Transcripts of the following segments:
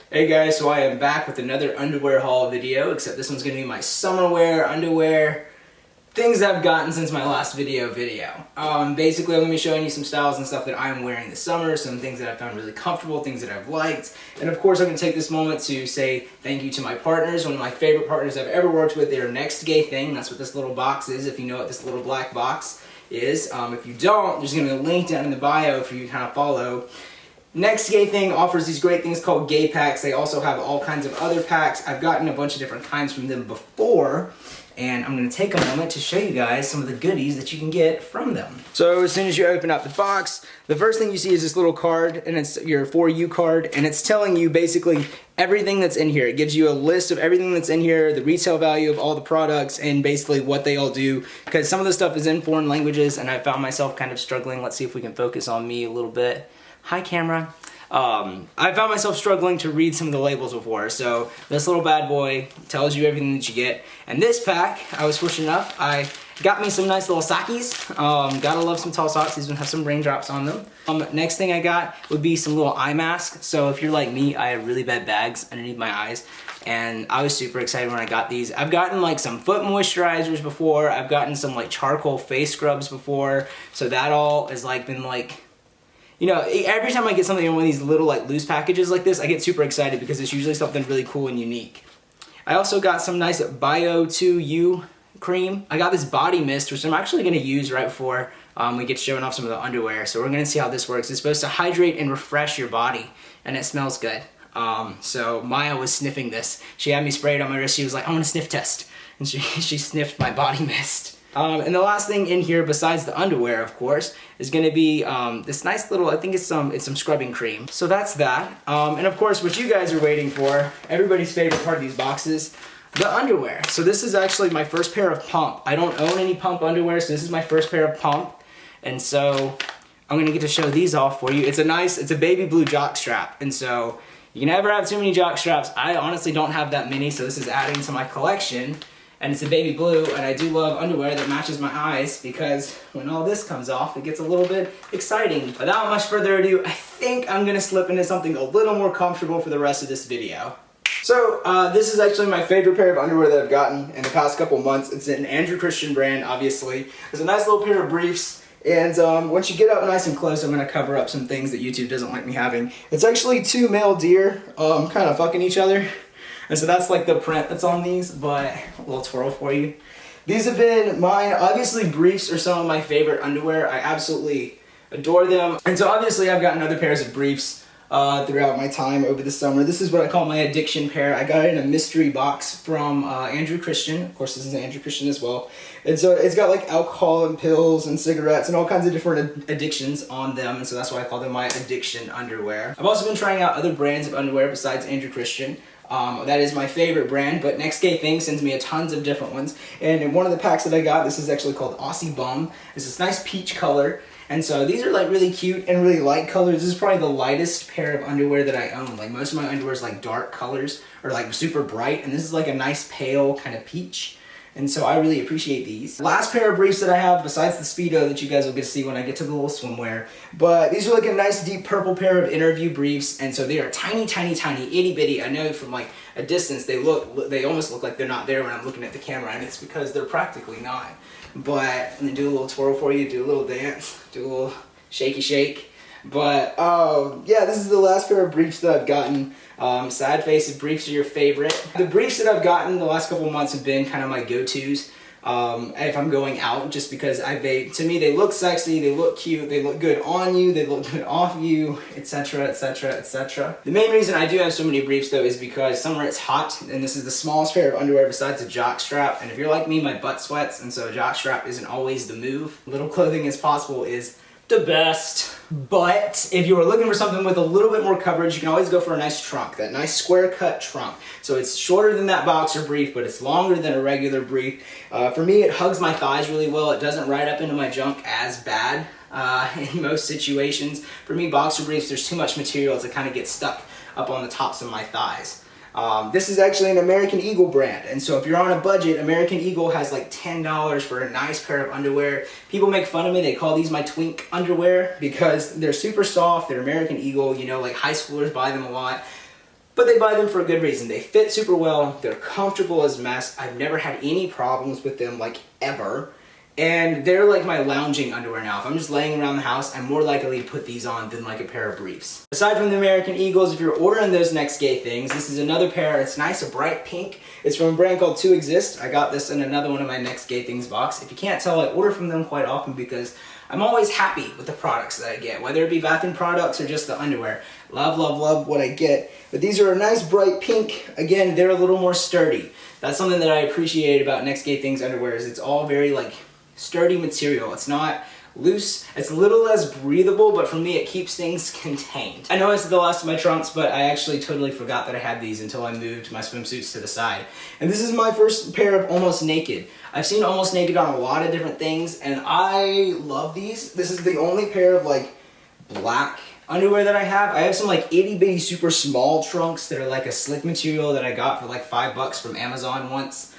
Hey guys, so I am back with another underwear haul video, except this one's going to be my summer wear underwear, things I've gotten since my last video. Basically I'm going to be showing you some styles and stuff that I'm wearing this summer, some things that I found really comfortable, things that I've liked, and of course I'm going to take this moment to say thank you to my partners, one of my favorite partners I've ever worked with. They're Next Gay Thing. That's what this little box is, if you know what this little black box is. If you don't, there's going to be a link down in the bio for you to kind of follow. Next Gay Thing offers these great things called gay packs. They also have all kinds of other packs. I've gotten a bunch of different kinds from them before, and I'm going to take a moment to show you guys some of the goodies that you can get from them. So as soon as you open up the box, the first thing you see is this little card, and it's your For You card, and it's telling you basically everything that's in here. It gives you a list of everything that's in here, the retail value of all the products, and basically what they all do, because some of the stuff is in foreign languages, and I found myself kind of struggling. Let's see if we can focus on me a little bit. Hi, camera. I found myself struggling to read some of the labels before, so this little bad boy tells you everything that you get. And this pack, I was fortunate enough, I got me some nice little sockies. Gotta love some tall socks. These ones have some raindrops on them. Next thing I got would be some little eye masks. So if you're like me, I have really bad bags underneath my eyes, and I was super excited when I got these. I've gotten like some foot moisturizers before. I've gotten some like charcoal face scrubs before. So that all has like been like, you know, every time I get something in one of these little like loose packages like this, I get super excited because it's usually something really cool and unique. I also got some nice Bio 2U cream. I got this body mist, which I'm actually going to use right before we get showing off some of the underwear. So we're going to see how this works. It's supposed to hydrate and refresh your body, and it smells good. So Maya was sniffing this. She had me spray it on my wrist. She was like, I want a sniff test. And she sniffed my body mist. And the last thing in here, besides the underwear, of course, is going to be this nice little, I think it's some scrubbing cream. So that's that. And of course, what you guys are waiting for, everybody's favorite part of these boxes, the underwear. So this is actually my first pair of pump. I don't own any pump underwear, so this is my first pair of pump. And so I'm going to get to show these off for you. It's a baby blue jockstrap. And so you can never have too many jockstraps. I honestly don't have that many, so this is adding to my collection. And it's a baby blue, and I do love underwear that matches my eyes, because when all this comes off, it gets a little bit exciting. Without much further ado, I think I'm gonna slip into something a little more comfortable for the rest of this video. So, this is actually my favorite pair of underwear that I've gotten in the past couple months. It's an Andrew Christian brand, obviously. It's a nice little pair of briefs, and once you get up nice and close, I'm gonna cover up some things that YouTube doesn't like me having. It's actually two male deer kind of fucking each other. And so that's like the print that's on these, but a little twirl for you. These have been mine. Obviously, briefs are some of my favorite underwear. I absolutely adore them. And so obviously I've gotten other pairs of briefs throughout my time over the summer. This is what I call my addiction pair. I got it in a mystery box from Andrew Christian. Of course, this is Andrew Christian as well. And so it's got like alcohol and pills and cigarettes and all kinds of different addictions on them. And so that's why I call them my addiction underwear. I've also been trying out other brands of underwear besides Andrew Christian. That is my favorite brand, but Next Gay Thing sends me a tons of different ones. And in one of the packs that I got, this is actually called Aussie Bum. It's this nice peach color. And so these are like really cute and really light colors. This is probably the lightest pair of underwear that I own. Like most of my underwear is like dark colors or like super bright. And this is like a nice pale kind of peach. And so I really appreciate these. Last pair of briefs that I have, besides the Speedo that you guys will get to see when I get to the little swimwear. But these are like a nice deep purple pair of interview briefs. And so they are tiny, tiny, tiny, itty bitty. I know from like a distance they almost look like they're not there when I'm looking at the camera. And it's because they're practically not. But I'm gonna do a little twirl for you, do a little dance, do a little shaky shake. But yeah, this is the last pair of briefs that I've gotten. Sad face, if briefs are your favorite. The briefs that I've gotten the last couple of months have been kind of my go-tos if I'm going out, just because to me they look sexy, they look cute, they look good on you, they look good off you, etc, etc, etc. The main reason I do have so many briefs though is because summer it's hot, and this is the smallest pair of underwear besides a jockstrap. And if you're like me, my butt sweats, and so a jockstrap isn't always the move. Little clothing as possible is the best. But if you were looking for something with a little bit more coverage, you can always go for a nice trunk, that nice square cut trunk. So it's shorter than that boxer brief, but it's longer than a regular brief. For me, it hugs my thighs really well. It doesn't ride up into my junk as bad in most situations. For me, boxer briefs, there's too much material to kind of get stuck up on the tops of my thighs. This is actually an American Eagle brand, and so if you're on a budget, American Eagle has like $10 for a nice pair of underwear. People make fun of me, they call these my twink underwear because they're super soft, they're American Eagle, you know, like high schoolers buy them a lot. But they buy them for a good reason. They fit super well, they're comfortable as mess. I've never had any problems with them, like ever. And they're like my lounging underwear now. If I'm just laying around the house, I'm more likely to put these on than like a pair of briefs. Aside from the American Eagles, if you're ordering those Next Gay things, this is another pair. It's nice, a bright pink. It's from a brand called To Exist. I got this in another one of my Next Gay Things box. If you can't tell, I order from them quite often because I'm always happy with the products that I get, whether it be bathroom products or just the underwear. Love, love, love what I get. But these are a nice bright pink. Again, they're a little more sturdy. That's something that I appreciate about Next Gay Things underwear is it's all very like sturdy material. It's not loose. It's a little less breathable, but for me it keeps things contained. I know I said the last of my trunks, but I actually totally forgot that I had these until I moved my swimsuits to the side. And this is my first pair of Almost Naked. I've seen Almost Naked on a lot of different things, and I love these. This is the only pair of like black underwear that I have. I have some like itty bitty super small trunks that are like a slick material that I got for like $5 from Amazon once.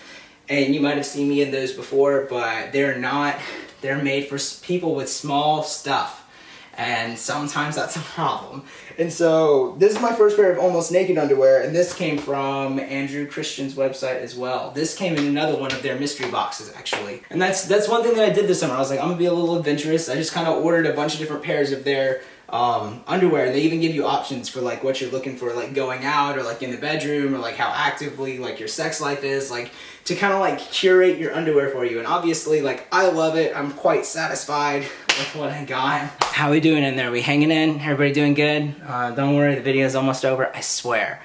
And you might have seen me in those before, but they're not, they're made for people with small stuff. And sometimes that's a problem. And so this is my first pair of Almost Naked underwear, and this came from Andrew Christian's website as well. This came in another one of their mystery boxes actually. And that's one thing that I did this summer. I was like, I'm gonna be a little adventurous. I just kind of ordered a bunch of different pairs of their underwear. They even give you options for like what you're looking for, like going out or like in the bedroom or like how actively like your sex life is, like to kind of like curate your underwear for you. And obviously like I love it. I'm quite satisfied with what I got. How we doing in there? We hanging in? Everybody doing good? Don't worry, the video is almost over, I swear.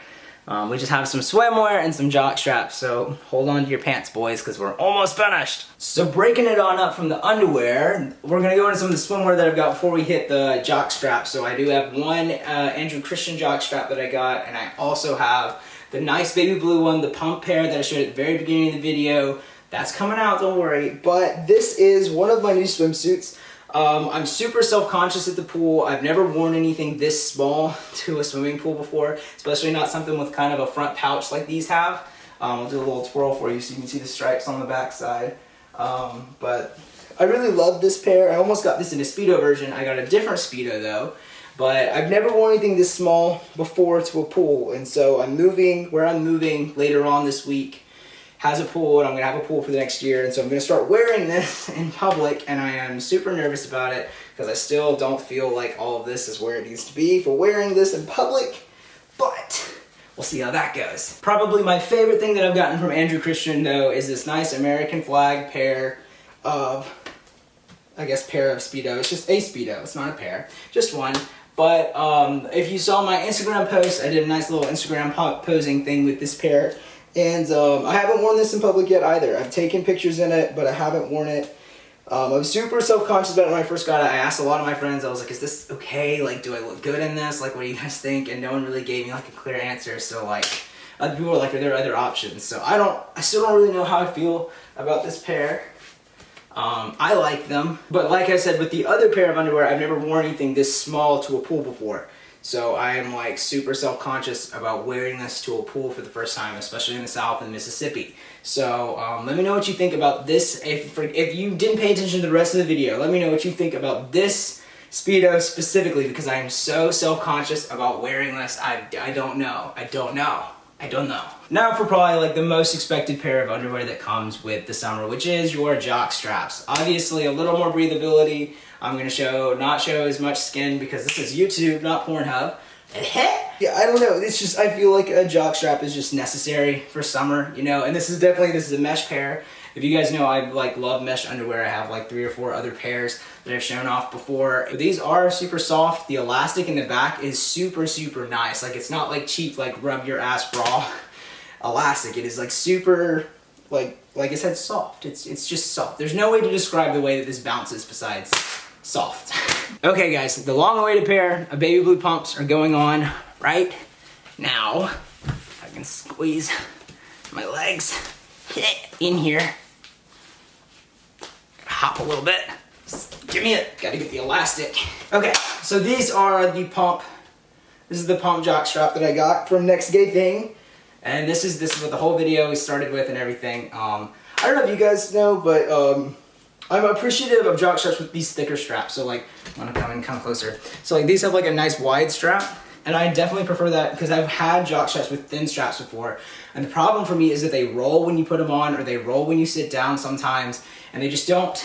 We just have some swimwear and some jock straps, so hold on to your pants, boys, because we're almost finished. So breaking it on up from the underwear, we're going to go into some of the swimwear that I've got before we hit the jock straps. So I do have one Andrew Christian jock strap that I got, and I also have the nice baby blue one, the pump pair that I showed at the very beginning of the video. That's coming out, don't worry. But this is one of my new swimsuits. I'm super self-conscious at the pool. I've never worn anything this small to a swimming pool before, especially not something with kind of a front pouch like these have. I'll do a little twirl for you so you can see the stripes on the back side. But I really love this pair. I almost got this in a Speedo version. I got a different Speedo though, but I've never worn anything this small before to a pool, and so I'm moving later on this week. Has a pool, and I'm gonna have a pool for the next year, and so I'm gonna start wearing this in public, and I am super nervous about it because I still don't feel like all of this is where it needs to be for wearing this in public, but we'll see how that goes. Probably my favorite thing that I've gotten from Andrew Christian though is this nice American flag pair of, pair of Speedo. It's just a Speedo, it's not a pair, just one. But if you saw my Instagram post, I did a nice little Instagram posing thing with this pair. And I haven't worn this in public yet either. I've taken pictures in it, but I haven't worn it. I was super self-conscious about it when I first got it. I asked a lot of my friends, I was like, is this okay? Like, do I look good in this? Like, what do you guys think? And no one really gave me like a clear answer. So like, other people were like, are there other options? So I still don't really know how I feel about this pair. I like them. But like I said, with the other pair of underwear, I've never worn anything this small to a pool before. So I am like super self-conscious about wearing this to a pool for the first time, especially in the South and Mississippi. So let me know what you think about this. If you didn't pay attention to the rest of the video, let me know what you think about this Speedo specifically, because I am so self-conscious about wearing this. I don't know. Now for probably like the most expected pair of underwear that comes with the summer, which is your jock straps. Obviously a little more breathability. I'm gonna not show as much skin because this is YouTube, not Pornhub. Yeah, I don't know. It's just, I feel like a jock strap is just necessary for summer, you know. And this is a mesh pair. If you guys know, I like love mesh underwear. I have like 3 or 4 other pairs that I've shown off before. These are super soft. The elastic in the back is super, super nice. Like, it's not like cheap, like rub your ass bra elastic. It is like super, like I said, soft. It's just soft. There's no way to describe the way that this bounces besides soft. Okay guys, the long-awaited pair of baby blue pumps are going on right now. I can squeeze my legs in here. Hop a little bit. Give me it. Gotta get the elastic. Okay, so these are the pump. This is the pump jock strap that I got from Next Gay Thing. And this is what the whole video started with and everything. I don't know if you guys know, but I'm appreciative of Jockstraps with these thicker straps. So like, I want to come closer. So like these have like a nice wide strap, and I definitely prefer that because I've had Jockstraps with thin straps before. And the problem for me is that they roll when you put them on, or they roll when you sit down sometimes, and they just don't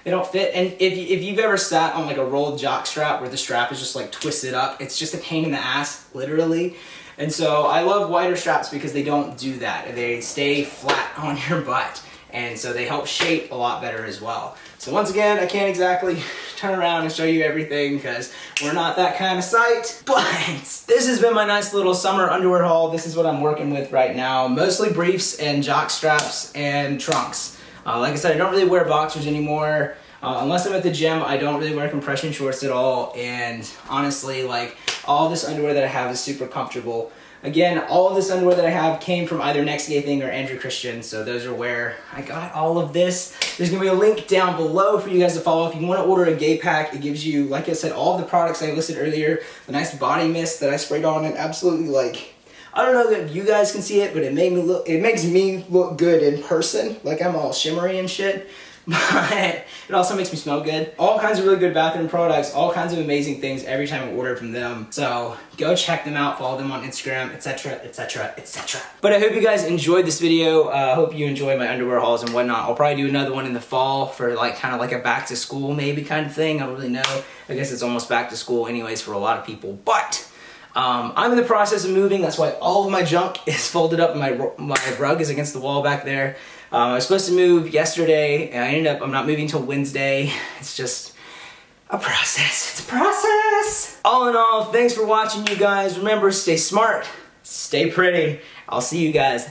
fit. And if you've ever sat on like a rolled jockstrap where the strap is just like twisted up, it's just a pain in the ass, literally. And so I love wider straps because they don't do that. They stay flat on your butt. And so they help shape a lot better as well. So once again, I can't exactly turn around and show you everything because we're not that kind of site. But this has been my nice little summer underwear haul. This is what I'm working with right now. Mostly briefs and jock straps and trunks. Like I said, I don't really wear boxers anymore. Unless I'm at the gym, I don't really wear compression shorts at all. And honestly, like, all this underwear that I have is super comfortable. Again, all of this underwear that I have came from either Next Gay Thing or Andrew Christian, so those are where I got all of this. There's gonna be a link down below for you guys to follow. If you wanna order a gay pack, it gives you, like I said, all of the products I listed earlier, the nice body mist that I sprayed on, and absolutely, like, I don't know if you guys can see it, but it makes me look good in person. Like I'm all shimmery and shit. But it also makes me smell good. All kinds of really good bathroom products, all kinds of amazing things every time I order from them. So go check them out, follow them on Instagram, etc, etc, etc. But I hope you guys enjoyed this video. I hope you enjoy my underwear hauls and whatnot. I'll probably do another one in the fall for like kind of like a back to school maybe kind of thing. I don't really know. I guess it's almost back to school anyways for a lot of people. But I'm in the process of moving. That's why all of my junk is folded up and my rug is against the wall back there. I was supposed to move yesterday, and I'm not moving till Wednesday. It's just a process. It's a process. All in all, thanks for watching, you guys. Remember, stay smart, stay pretty. I'll see you guys